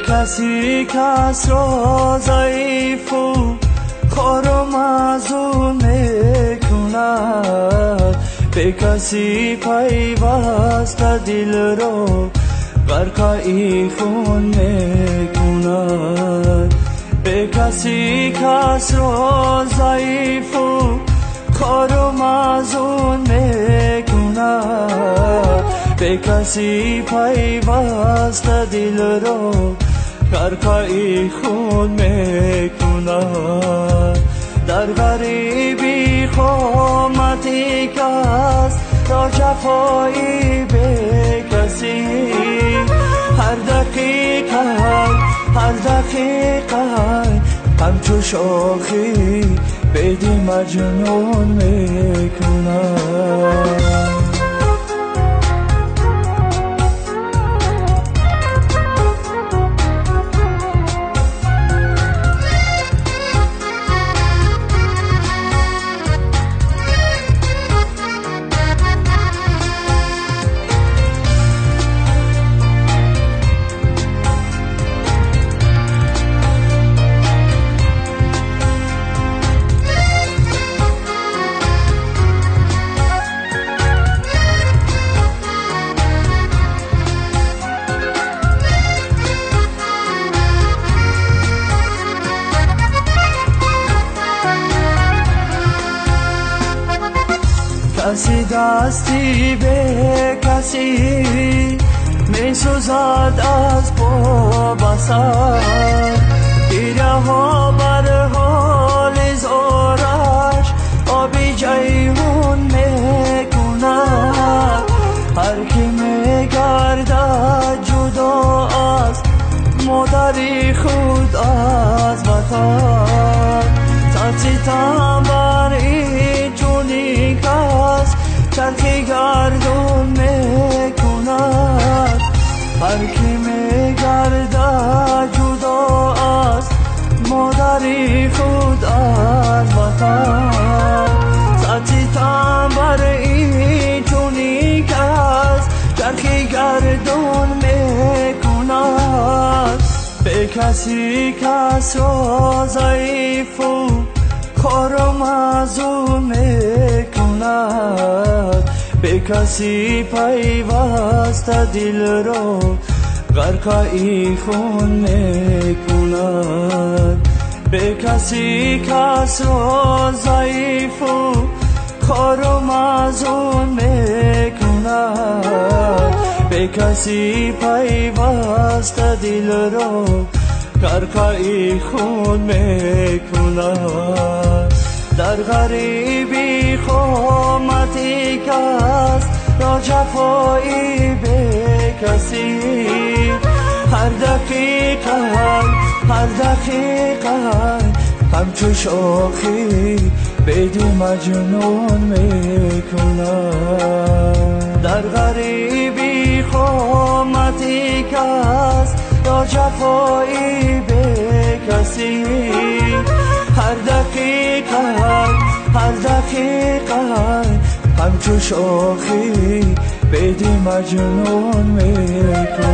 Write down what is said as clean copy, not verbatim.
کسی کس را ضعیف و خوار و معزول میکند، به کسی پیوسته دل را غرقه خون میکند. به کسی کس را ضعیف و خوار و معزول میکند، به کسی پیوسته دل را غرقه خون میکند. در غریبی خامتی کس را جفایی به کسی، هر دقیقه همچو شاخی بدی مجنون میکند. کسی دستی به کسی می سوزد از پا بسر، گیره ها بر حال زارش آبی جیهون می کند. هر کی می گردد جدا از مادری خود از وطن، ترسیدم بر این جونی کس چرخی گردون میکند. هر کی میگردد جدا از مادری خود از وطن، ترسیدم بر این جونی کس چرخی گردون میکند. به کسی کس را ضعیف و خوار و معزول میکند، به کسی پیوسته دل را غرقه خون میکند. به کسی کس را ضعیف و خوار و معزول میکند، به کسی پیوسته دل را غرقه خون میکند. در غریبی خامتی کس را جفایی به کسی، هر دقیقه همچو شاخی بدی مجنون میکند. در غریبی خامتی کس را جفایی به کسی، هر دقیقه همچو شاخی بدی مجنون میکند.